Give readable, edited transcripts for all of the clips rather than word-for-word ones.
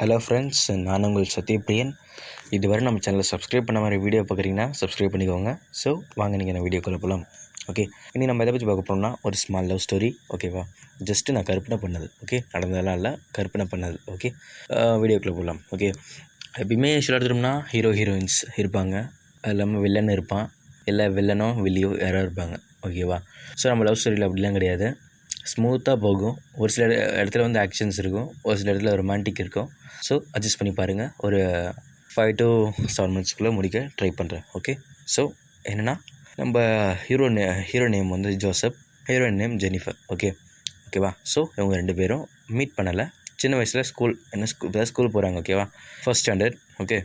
Hello friends, நான் உங்கள் சத்யபிரியன். இதுவரை நம்ம சேனலை சப்ஸ்கிரைப் பண்ண மாதிரி வீடியோ பார்க்குறீங்கன்னா சப்ஸ்கிரைப் பண்ணிக்கோங்க. ஸோ வாங்க நீங்கள் நான் வீடியோக்குள்ளே போகலாம். ஓகே, இனி நம்ம எதை பற்றி பார்க்க போகிறோம்னா ஒரு ஸ்மால் லவ் ஸ்டோரி. ஓகேவா? ஜஸ்ட்டு நான் கற்பனை பண்ணது. ஓகே, நடந்ததெல்லாம் இல்லை, கற்பனை பண்ணது. ஓகே, வீடியோக்குள்ளே போகலாம். ஓகே, எப்பயுமே யூஸ்வலாக எடுத்துட்டோம்னா ஹீரோ ஹீரோயின்ஸ் இருப்பாங்க, அது இல்லாமல் வில்லன் இருப்பான், இல்லை வில்லனோ வில்லியோ யாரோ இருப்பாங்க. ஓகேவா? ஸோ நம்ம லவ் ஸ்டோரியில் அப்படிலாம் கிடையாது, ஸ்மூத்தாக போகும். ஒரு சில இடத்துல வந்து ஆக்ஷன்ஸ் இருக்கும், ஒரு சில இடத்துல ரொமான்டிக் இருக்கும். ஸோ அட்ஜஸ்ட் பண்ணி பாருங்கள். ஒரு 5 to 7 monthsக்குள்ளே முடிக்க ட்ரை பண்ணுறேன். ஓகே, ஸோ என்னென்னா நம்ம ஹீரோ நேம் வந்து ஜோசப், ஹீரோயின் நேம் ஜெனிஃபர். ஓகேவா? ஸோ இவங்க 2 பேரும் மீட் பண்ணலை. சின்ன வயசில் ஸ்கூல் போகிறாங்க. ஓகேவா? First standard. Okay,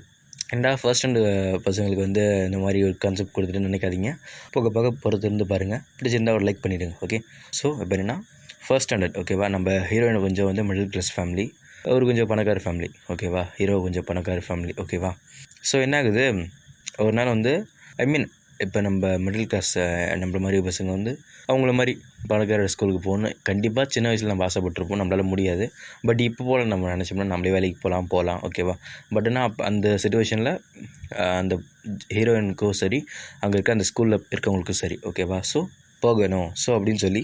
first standard பசங்களுக்கு வந்து இந்த மாதிரி ஒரு கான்செப்ட் கொடுத்துட்டு நினைக்காதீங்க. போக பொறுத்து இருந்து பாருங்கள். பிடிச்சிருந்தால் ஒரு லைக் பண்ணிவிடுங்க. ஓகே, ஸோ இப்போ என்னென்னா ஃபர்ஸ்ட் ஸ்டாண்டர்ட். ஓகேவா? நம்ம ஹீரோயின் கொஞ்சம் வந்து மிடில் கிளாஸ் ஃபேமிலி, அவர் கொஞ்சம் பணக்கார ஃபேமிலி. ஓகேவா? ஹீரோ கொஞ்சம் பணக்கார ஃபேமிலி. ஓகேவா? ஸோ என்ன ஆகுது, ஒரு நாள் வந்து இப்போ நம்ம மிடில் கிளாஸ் நம்மள மாதிரி பசங்க வந்து அவங்கள மாதிரி பணக்கார ஸ்கூலுக்கு போகணும். கண்டிப்பாக சின்ன வயசில் நம்ம ஆசைப்பட்டிருப்போம், நம்மளால் முடியாது. பட் இப்போ போல் நம்ம நினச்சோம்னா நம்மளே வேலைக்கு போகலாம். ஓகேவா? பட் ஆனால் அந்த சிச்சுவேஷனில் அந்த ஹீரோயினுக்கும் சரி, அங்கே இருக்க அந்த ஸ்கூலில் இருக்கவங்களுக்கும் சரி. ஓகேவா? ஸோ போகணும். ஸோ அப்படின்னு சொல்லி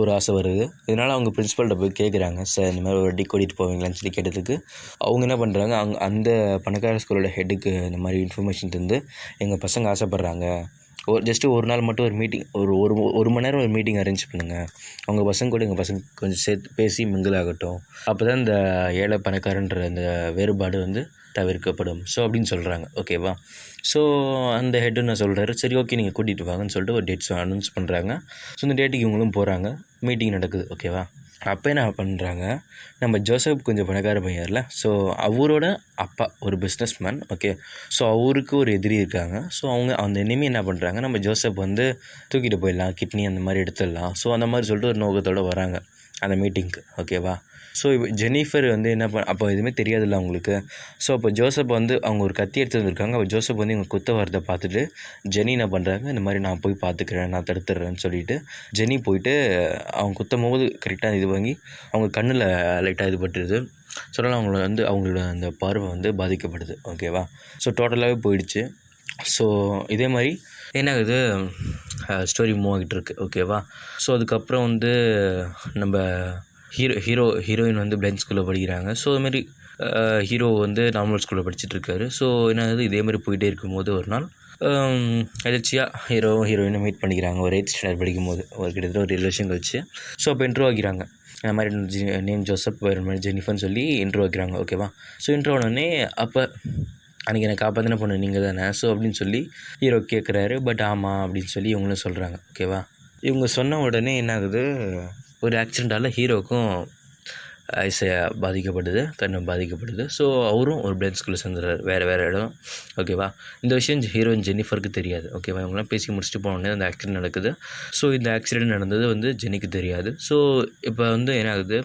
ஒரு ஆசை வருது. இதனால் அவங்க பிரின்ஸிபல்கிட்ட போய் கேட்குறாங்க, சார் இந்த மாதிரி ஒரு வாட்டி கூட்டிகிட்டு போவீங்களான்னு சொல்லி கேட்டதுக்கு அவங்க என்ன பண்ணுறாங்க, அந்த பணக்கார ஸ்கூலோட ஹெட்டுக்கு இந்த மாதிரி இன்ஃபர்மேஷன் தந்து எங்கள் பசங்க ஆசைப்பட்றாங்க, ஜஸ்ட்டு ஒரு நாள் மட்டும் ஒரு மீட்டிங், ஒரு மணி நேரம் ஒரு மீட்டிங் அரேஞ்ச் பண்ணுங்கள், அவங்க பசங்க கூட எங்கள் பசங்க கொஞ்சம் சேர்த்து பேசி மிங்கிள் ஆகட்டும், அப்போ தான் இந்த ஏழை பணக்காரன்ற அந்த வேறுபாடு வந்து தவிர்க்கப்படும். ஸோ அப்படின்னு சொல்கிறாங்க. ஓகேவா? ஸோ அந்த ஹெட்டு நான் சொல்கிறாரு, சரி ஓகே நீங்கள் கூட்டிகிட்டு வாங்கன்னு சொல்லிட்டு ஒரு டேட்ஸ் அனௌன்ஸ் பண்ணுறாங்க. ஸோ இந்த டேட்டுக்கு இவங்களும் போகிறாங்க, மீட்டிங் நடக்குது. ஓகேவா? அப்போ என்ன பண்ணுறாங்க, நம்ம ஜோசப் கொஞ்சம் பணக்கார பையன்ல, ஸோ அவரோட அப்பா ஒரு பிஸ்னஸ் மேன். ஓகே, ஸோ அவருக்கு ஒரு எதிரி இருக்காங்க. ஸோ அந்த எனிமி என்ன பண்ணுறாங்க, நம்ம ஜோசப் வந்து தூக்கிட்டு போயிடலாம், கிட்னி அந்த மாதிரி எடுத்துடலாம். ஸோ அந்த மாதிரி சொல்லிட்டு ஒரு நோக்கத்தோடு வராங்க அந்த மீட்டிங்க்கு. ஓகேவா? ஸோ ஜெனிஃபர் வந்து என்ன அப்போ எதுவுமே தெரியாதுல்ல அவங்களுக்கு. ஸோ அப்போ ஜோசப் வந்து அவங்க ஒரு கத்தி எடுத்து வந்திருக்காங்க. அப்போ ஜோசப் வந்து இவங்க குத்த வரதை பார்த்துட்டு ஜெனி என்ன பண்ணுறாங்க, இந்த மாதிரி நான் போய் பார்த்துக்கிறேன், நான் தடுத்துடுறேன்னு சொல்லிட்டு ஜெனி போயிட்டு அவங்க குத்தும் போது கரெக்டாக இது வாங்கி அவங்க கண்ணில் லைட்டாக இது பட்டுருது. சொன்னாலும் அவங்களோட அந்த பார்வை வந்து பாதிக்கப்படுது. ஓகேவா? ஸோ டோட்டலாகவே போயிடுச்சு. ஸோ இதே மாதிரி என்ன ஆகுது, ஸ்டோரி மூவ் ஆகிட்டு இருக்கு. ஓகேவா? ஸோ அதுக்கப்புறம் வந்து நம்ம ஹீரோயின் வந்து பிளைண்ட் ஸ்கூலில் படிக்கிறாங்க. ஸோ அதுமாதிரி ஹீரோ வந்து நார்மல் ஸ்கூலில் படிச்சுட்ருக்காரு. ஸோ என்ன ஆகுது, இதேமாதிரி போயிட்டே இருக்கும்போது ஒரு நாள் எதாச்சியாக ஹீரோயினை மீட் பண்ணிக்கிறாங்க. ஒரு 8th ஸ்டாண்டர்ட் படிக்கும்போது, ஒரு கிட்டத்தட்ட ஒரு 7 வருஷம் கழிச்சு. ஸோ அப்போ இன்ட்ரோ ஆகிறாங்க, இந்த மாதிரி நேம் ஜோசப், வேறு மாதிரி ஜெனிஃபர்னு சொல்லி இன்ட்ரோ வைக்கிறாங்க. ஓகேவா? ஸோ இன்ட்ரோ ஆனோடனே அப்போ அன்றைக்கி எனக்கு காப்பாற்றின பொண்ணு நீங்கள் தானே, ஸோ அப்படின்னு சொல்லி ஹீரோ கேட்குறாரு. பட் ஆமாம் அப்படின்னு சொல்லி இவங்களும் சொல்கிறாங்க. ஓகேவா? இவங்க சொன்ன உடனே என்ன ஆகுது, ஒரு ஆக்சிடெண்ட்டால் ஹீரோவுக்கும் ஐசை பாதிக்கப்படுது, கண்ணு பாதிக்கப்படுது. ஸோ அவரும் ஒரு பிளைண்ட் ஸ்கூலில் சேர்ந்துடுறாரு, வேறு இடம். ஓகேவா? இந்த விஷயம் ஹீரோயின் ஜெனிஃபருக்கு தெரியாது. ஓகேவா? இவங்களாம் பேசி முடிச்சுட்டு போனோடனே அந்த ஆக்சிடெண்ட் நடக்குது. ஸோ இந்த ஆக்சிடெண்ட் நடந்தது வந்து ஜெனிக்கு தெரியாது. ஸோ இப்போ வந்து என்ன ஆகுது,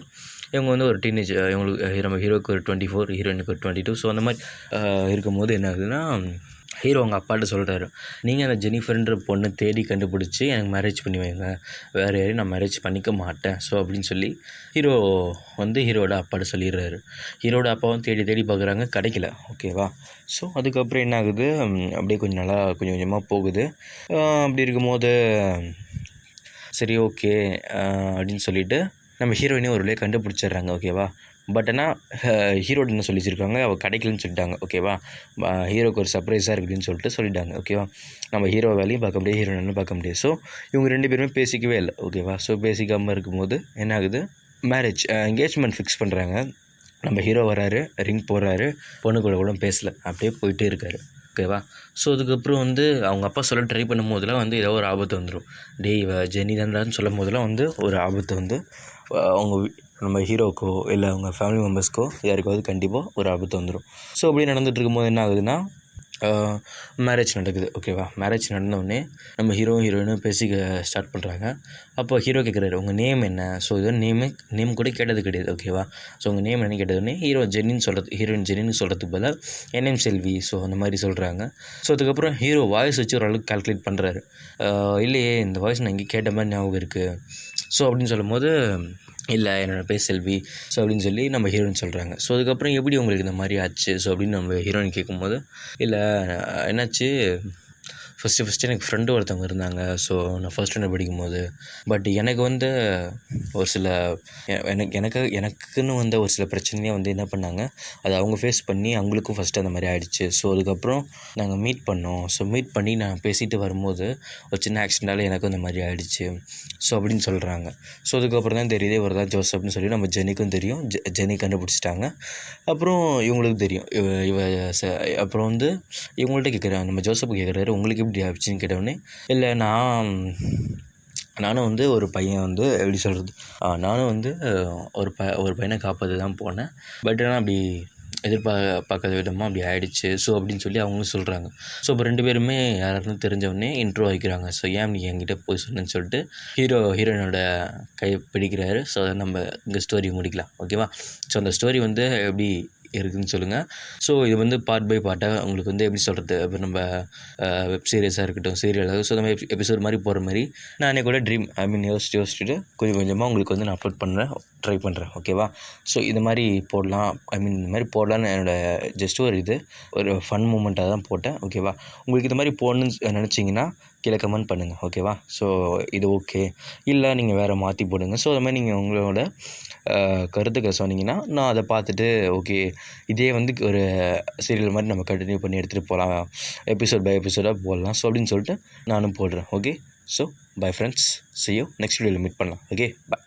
இவங்க வந்து ஒரு டீனேஜ், இவங்களுக்கு நம்ம ஹீரோக்கு ஒரு 24, ஹீரோயினுக்கு ஒரு 22. ஸோ அந்த மாதிரி இருக்கும்போது என்ன ஆகுதுன்னா, ஹீரோ அவங்க அப்பாட்ட சொல்கிறாரு, நீங்கள் அந்த ஜெனிஃபர்ன்ற பொண்ணை தேடி கண்டுபிடிச்சி எனக்கு மேரேஜ் பண்ணி வைங்க, வேறு யாரையும் நான் மேரேஜ் பண்ணிக்க மாட்டேன். ஸோ அப்படின்னு சொல்லி ஹீரோ வந்து ஹீரோட அப்பாட்ட சொல்லிடுறாரு. ஹீரோட அப்பாவும் தேடி பார்க்குறாங்க, கிடைக்கல. ஓகேவா? ஸோ அதுக்கப்புறம் என்ன ஆகுது, அப்படியே கொஞ்சம் கொஞ்சமாக போகுது. அப்படி இருக்கும்போது சரி ஓகே அப்படின்னு சொல்லிவிட்டு நம்ம ஹீரோயினே ஒரு வழியாக கண்டுபிடிச்சிடுறாங்க. ஓகேவா? பட் ஆனால் ஹீரோட என்ன சொல்லி வச்சுருக்காங்க, அவள் கிடைக்கலன்னு சொல்லிட்டாங்க. ஓகேவா? ஹீரோக்கு ஒரு சர்ப்ரைஸாக இருக்குதுன்னு சொல்லிட்டாங்க. ஓகேவா? நம்ம ஹீரோ வேலையும் பார்க்க முடியாது, ஹீரோயினும் பார்க்க முடியாது. ஸோ இவங்க 2 பேருமே பேசிக்கவே இல்லை. ஓகேவா? ஸோ பேசிக்காமல் இருக்கும்போது என்ன ஆகுது, மேரேஜ் என்கேஜ்மெண்ட் ஃபிக்ஸ் பண்ணுறாங்க. நம்ம ஹீரோ வராரு, ரிங் போடுறாரு, பொண்ணு கூட பேசலை, அப்படியே போயிட்டே இருக்காரு. ஓகேவா? ஸோ அதுக்கப்புறம் வந்து அவங்க அப்பா சொல்ல ட்ரை பண்ணும் போதெல்லாம் வந்து ஏதோ ஒரு ஆபத்து வந்துடும். ஜெனி தான்டான்னு சொல்லும் போதெல்லாம் வந்து ஒரு ஆபத்து வந்து அவங்க நம்ம ஹீரோக்கோ இல்லை அவங்க ஃபேமிலி மெம்பர்ஸ்க்கோ யாருக்காவது கண்டிப்பாக ஒரு ஆபத்து வந்துடும். ஸோ அப்படி நடந்துகிட்டு இருக்கும்போது என்ன ஆகுதுன்னா, மேரேஜ் நடக்குது. ஓகேவா? மேரேஜ் நடந்தோடனே நம்ம ஹீரோயினும் பேசிக்க ஸ்டார்ட் பண்ணுறாங்க. அப்போ ஹீரோ கேட்குறாரு, உங்கள் நேம் என்ன? ஸோ இது நேம் கூட கேட்டது கிடையாது. ஓகேவா? ஸோ உங்கள் நேம் என்னன்னு கேட்டதுன்னே ஹீரோயின் ஜெனின்னு சொல்கிறதுக்கு பதிலாக என் நேம் செல்வி, ஸோ அந்த மாதிரி சொல்கிறாங்க. ஸோ அதுக்கப்புறம் ஹீரோ வாய்ஸ் வச்சு ஓரளவுக்கு கால்குலேட் பண்ணுறாரு. இல்லையே, இந்த வாய்ஸ் நான் இங்கே கேட்ட மாதிரி ஞாபகம் இருக்குது. ஸோ அப்படின்னு சொல்லும்போது இல்லை என்னோடய பேர் செல்வி ஸோ அப்படின்னு சொல்லி நம்ம ஹீரோயின் சொல்கிறாங்க. ஸோ அதுக்கப்புறம் எப்படி உங்களுக்கு இந்த மாதிரி ஆச்சு ஸோ அப்படின்னு நம்ம ஹீரோயின் கேட்கும்போது, இல்லை என்னாச்சு, ஃபஸ்ட்டு எனக்கு ஃப்ரெண்டு ஒருத்தவங்க இருந்தாங்க. ஸோ நான் ஃபர்ஸ்ட் ஸ்டாண்டர்ட் படிக்கும்போது பட் எனக்கு வந்து ஒரு சில எனக்குன்னு வந்த ஒரு சில பிரச்சனையை வந்து என்ன பண்ணாங்க, அதை அவங்க ஃபேஸ் பண்ணி அவங்களுக்கும் ஃபஸ்ட்டு அந்த மாதிரி ஆகிடுச்சு. ஸோ அதுக்கப்புறம் நாங்கள் மீட் பண்ணோம். ஸோ மீட் பண்ணி நான் பேசிட்டு வரும்போது ஒரு சின்ன ஆக்சிடென்ட்டால் எனக்கும் இந்த மாதிரி ஆகிடுச்சு ஸோ அப்படின்னு சொல்கிறாங்க. ஸோ அதுக்கப்புறம் தான் தெரியுது இவர் தான் ஜோசப்னு சொல்லி நம்ம ஜெனிக்கும் தெரியும். ஜெனி கண்டுபிடிச்சிட்டாங்க. அப்புறம் இவங்களுக்கும் தெரியும் அப்புறம் வந்து இவங்கள்ட்ட கேட்குறாங்க, நம்ம ஜோசப் கேட்குறாரு உங்களுக்கு எப்படி ஆச்சுன்னு கேட்டவுடனே, இல்லை நானும் வந்து ஒரு பையன் வந்து எப்படி சொல்கிறது, நானும் வந்து ஒரு பையனை காப்பாற்ற தான் போனேன். பட் ஆனால் அப்படி பார்க்காத விதமாக அப்படி ஆகிடுச்சு ஸோ அப்படின்னு சொல்லி அவங்களும் சொல்கிறாங்க. ஸோ இப்போ 2 பேருமே யாராருன்னு தெரிஞ்சவொடனே இன்ட்ரோ வைக்கிறாங்க. ஸோ ஏன் நீ என்கிட்ட போய் சொன்னேன்னு சொல்லிட்டு ஹீரோயினோட கை பிடிக்கிறாரு. ஸோ அதை நம்ம இங்கே ஸ்டோரி முடிக்கலாம். ஓகேவா? ஸோ அந்த ஸ்டோரி வந்து எப்படி இருக்குதுன்னு சொல்லுங்கள். ஸோ இது வந்து பார்ட் பை பார்ட்டாக உங்களுக்கு வந்து எப்படி சொல்கிறது, இப்போ நம்ம வெப் சீரிஸாக இருக்கட்டும், சீரியலாக, ஸோ நம்ம எபிசோட் மாதிரி போகிற மாதிரி நானே கூட யோசிச்சுட்டு கொஞ்சம் கொஞ்சமாக உங்களுக்கு வந்து நான் அப்லோட் ட்ரை பண்ணுறேன். ஓகேவா? ஸோ இது மாதிரி போடலாம், இந்த மாதிரி போடலான்னு என்னோடய ஒரு ஃபன் மூமெண்ட்டாக தான் போட்டேன். ஓகேவா? உங்களுக்கு இது மாதிரி போடணுன்னு நினச்சிங்கன்னா கீழே கமெண்ட் பண்ணுங்கள். ஓகேவா? ஸோ இது ஓகே, இல்லை நீங்கள் வேறு மாற்றி போடுங்க. ஸோ அது மாதிரி நீங்கள் உங்களோட கருத்துக்களை சொன்னீங்கன்னா நான் அதை பார்த்துட்டு ஓகே இதே வந்து ஒரு சீரியல் மாதிரி நம்ம கண்டினியூ பண்ணி எடுத்துகிட்டு போகலாம், எபிசோட் பை எபிசோடாக போடலாம். ஸோ அப்படின்னு சொல்லிட்டு நானும் போடுறேன். Okay? So bye friends, see you next வீடியோவில் மீட் பண்ணலாம். Okay, by.